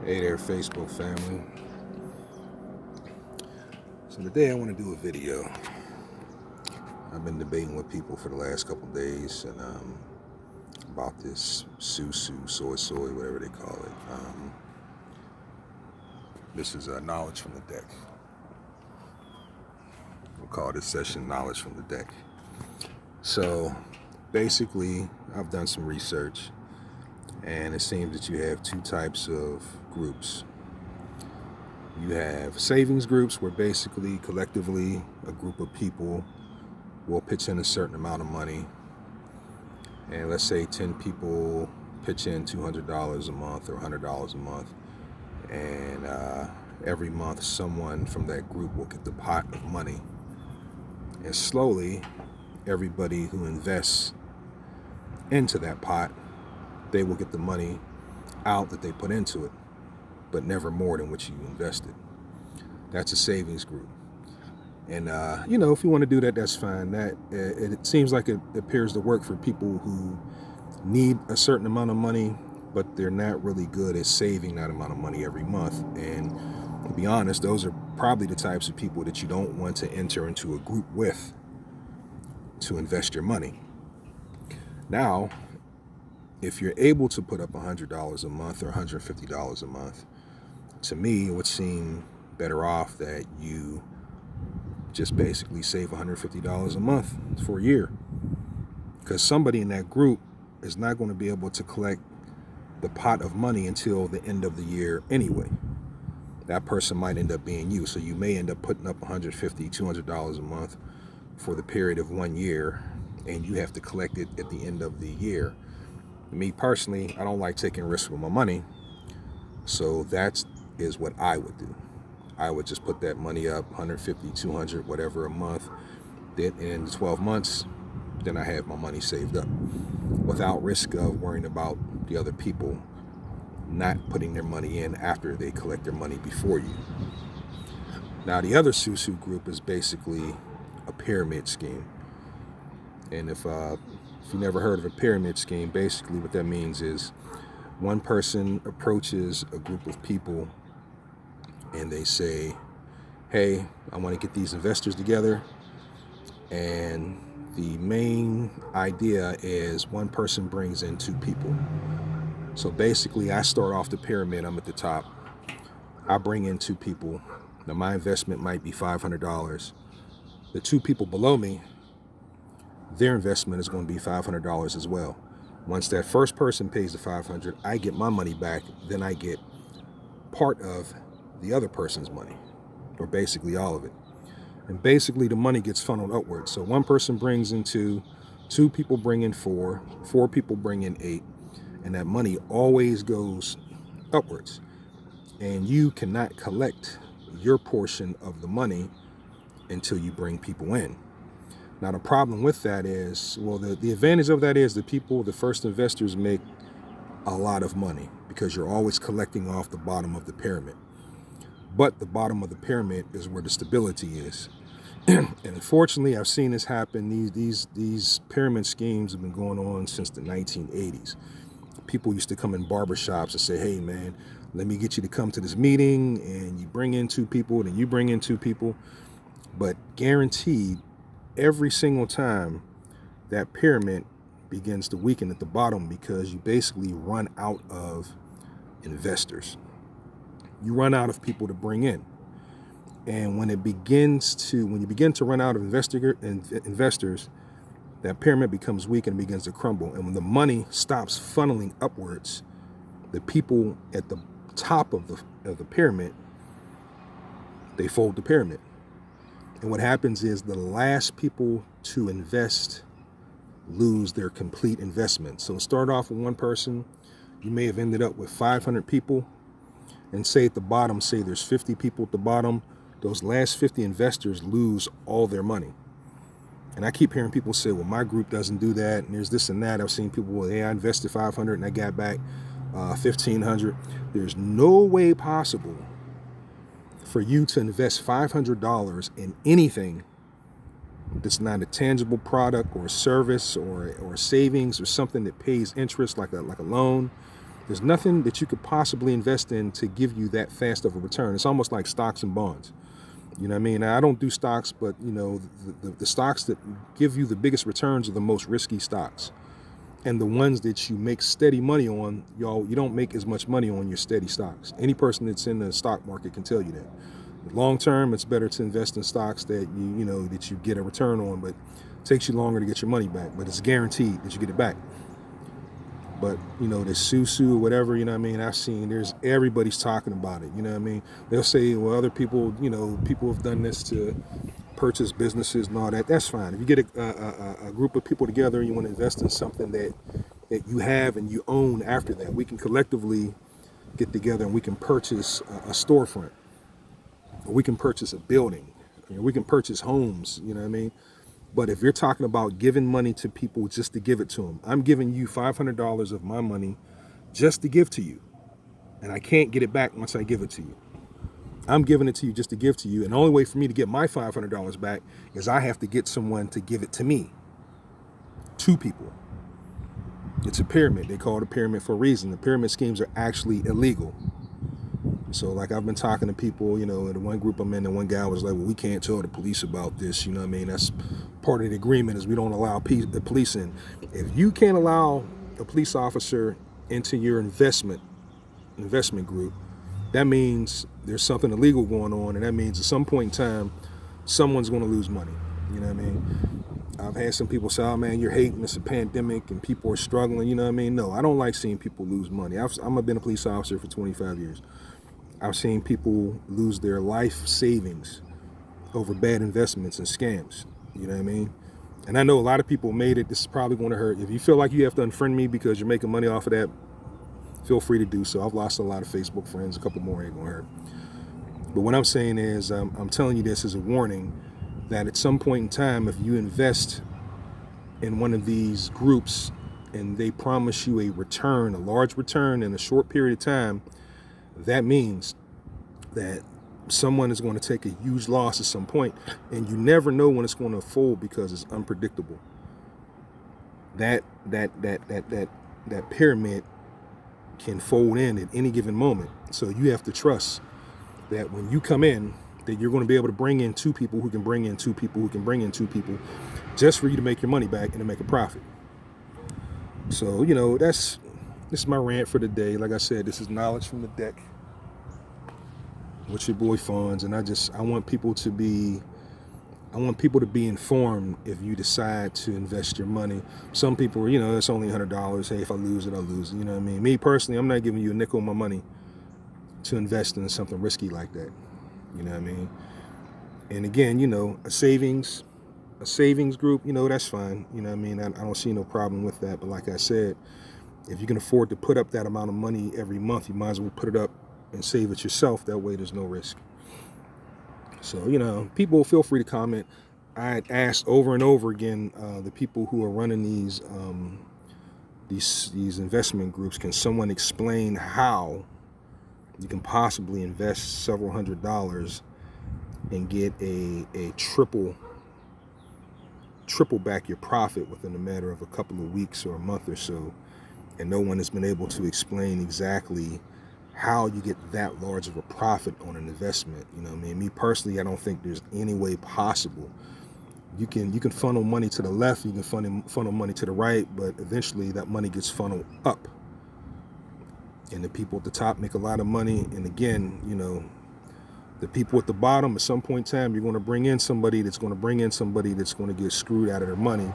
Hey there, Facebook family. So today I want to do a video. I've been debating with people for the last couple days and about this Sou Sou, soy soy, whatever they call it. This is knowledge from the deck. We'll call this session knowledge from the deck. So basically, I've done some research, and it seems that you have two types of groups. You have savings groups where basically collectively a group of people will pitch in a certain amount of money, and let's say 10 people pitch in $200 a month or $100 a month, and every month someone from that group will get the pot of money, and slowly everybody who invests into that pot, they will get the money out that they put into it, but never more than what you invested. That's a savings group. And, if you want to do that, that's fine. That it seems like it appears to work for people who need a certain amount of money, but they're not really good at saving that amount of money every month. And to be honest, those are probably the types of people that you don't want to enter into a group with to invest your money. Now, if you're able to put up $100 a month or $150 a month, to me, it would seem better off that you just basically save $150 a month for a year, because somebody in that group is not going to be able to collect the pot of money until the end of the year anyway. That person might end up being you, so you may end up putting up $150, $200 a month for the period of 1 year, and you have to collect it at the end of the year. Me personally, I don't like taking risks with my money, so that is what I would do. I would just put that money up, 150, 200, whatever a month. Then in 12 months, then I have my money saved up without risk of worrying about the other people not putting their money in after they collect their money before you. Now, the other Sou Sou group is basically a pyramid scheme. And if you never heard of a pyramid scheme, basically what that means is one person approaches a group of people and they say, hey, I want to get these investors together. And the main idea is one person brings in two people. So basically, I start off the pyramid, I'm at the top. I bring in two people. Now, my investment might be $500. The two people below me, their investment is going to be $500 as well. Once that first person pays the $500, I get my money back. Then I get part of the other person's money, or basically all of it. And basically the money gets funneled upwards. So one person brings in two people bring in four people bring in eight, and that money always goes upwards. And you cannot collect your portion of the money until you bring people in. Now, the problem with that is, well, the advantage of that is the first investors make a lot of money because you're always collecting off the bottom of the pyramid. But the bottom of the pyramid is where the stability is. And unfortunately, I've seen this happen. These pyramid schemes have been going on since the 1980s. People used to come in barbershops and say, hey, man, let me get you to come to this meeting, and you bring in two people, then you bring in two people. But guaranteed, every single time that pyramid begins to weaken at the bottom, because you basically run out of investors. You run out of people to bring in. And when you begin to run out of investors, that pyramid becomes weak and begins to crumble. And when the money stops funneling upwards, the people at the top of the pyramid, they fold the pyramid. And what happens is the last people to invest lose their complete investment. So start off with one person. You may have ended up with 500 people. And say at the bottom, say there's 50 people at the bottom, those last 50 investors lose all their money. And I keep hearing people say, well, my group doesn't do that, and there's this and that. I've seen people, well, hey, I invested 500 and I got back 1,500. There's no way possible for you to invest $500 in anything that's not a tangible product or service or savings or something that pays interest like a loan. There's nothing that you could possibly invest in to give you that fast of a return. It's almost like stocks and bonds. You know what I mean? Now, I don't do stocks, but you know, the stocks that give you the biggest returns are the most risky stocks. And the ones that you make steady money on, you don't make as much money on your steady stocks. Any person that's in the stock market can tell you that. Long term, it's better to invest in stocks that that you get a return on, but it takes you longer to get your money back. But it's guaranteed that you get it back. But the Sou Sou or whatever, you know what I mean? I've seen everybody's talking about it. You know what I mean? They'll say, well, other people, people have done this to purchase businesses and all that. That's fine. If you get a group of people together and you want to invest in something that you have and you own after that, we can collectively get together and we can purchase a storefront, or we can purchase a building, we can purchase homes, you know what I mean? But if you're talking about giving money to people just to give it to them, I'm giving you $500 of my money just to give to you. And I can't get it back once I give it to you. I'm giving it to you just to give to you. And the only way for me to get my $500 back is I have to get someone to give it to me. Two people. It's a pyramid. They call it a pyramid for a reason. The pyramid schemes are actually illegal. So like I've been talking to people, in the one group I'm in, and one guy was like, well, we can't tell the police about this. You know what I mean? That's part of the agreement is we don't allow the police in. If you can't allow a police officer into your investment group, that means there's something illegal going on. And that means at some point in time, someone's going to lose money. You know what I mean? I've had some people say, oh man, you're hating, it's a pandemic and people are struggling. You know what I mean? No, I don't like seeing people lose money. I've been a police officer for 25 years. I've seen people lose their life savings over bad investments and scams. You know what I mean? And I know a lot of people made it. This is probably going to hurt. If you feel like you have to unfriend me because you're making money off of that, feel free to do so. I've lost a lot of Facebook friends. A couple more ain't going to hurt. But what I'm saying is, I'm telling you this as a warning that at some point in time, if you invest in one of these groups and they promise you a return, a large return in a short period of time, that means that someone is going to take a huge loss at some point, and you never know when it's going to fold because it's unpredictable. That pyramid can fold in at any given moment. So you have to trust that when you come in, that you're going to be able to bring in two people who can bring in two people who can bring in two people just for you to make your money back and to make a profit. So, this is my rant for the day. Like I said, this is knowledge from the deck with your boy Fonz, and I want people to be informed if you decide to invest your money. Some people, it's only $100. Hey, if I lose it, I lose it. You know what I mean? Me personally, I'm not giving you a nickel of my money to invest in something risky like that. You know what I mean? And again, a savings group, that's fine. You know what I mean? I don't see no problem with that. But like I said, if you can afford to put up that amount of money every month, you might as well put it up and save it yourself. That way there's no risk. So, people feel free to comment. I asked over and over again, the people who are running these investment groups, can someone explain how you can possibly invest several $100s and get a triple back your profit within a matter of a couple of weeks or a month or so? And no one has been able to explain exactly how you get that large of a profit on an investment. You know what I mean? Me personally, I don't think there's any way possible. You can funnel money to the left, you can funnel money to the right, but eventually that money gets funneled up. And the people at the top make a lot of money. And again, the people at the bottom, at some point in time, you're going to bring in somebody that's going to get screwed out of their money.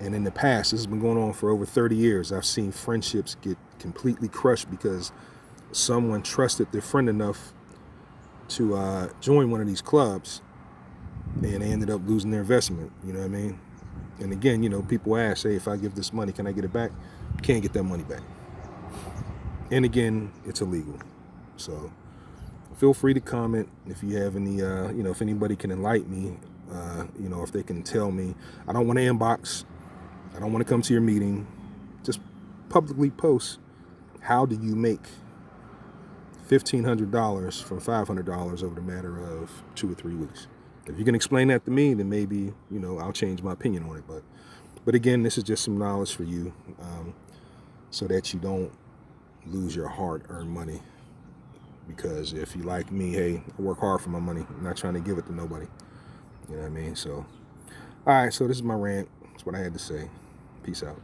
And in the past, this has been going on for over 30 years. I've seen friendships get completely crushed because someone trusted their friend enough to join one of these clubs, and they ended up losing their investment. You know what I mean? And again, people ask, hey, if I give this money, can I get it back? Can't get that money back. And again, it's illegal. So feel free to comment if you have any, if anybody can enlighten me, if they can tell me. I don't want to inbox. I don't want to come to your meeting. Just publicly post, how do you make $1,500 from $500 over the matter of 2 or 3 weeks? If you can explain that to me, then maybe, I'll change my opinion on it. But again, this is just some knowledge for you, so that you don't lose your hard-earned money. Because if you like me, hey, I work hard for my money. I'm not trying to give it to nobody. You know what I mean? So, all right, so this is my rant. That's what I had to say. Peace out.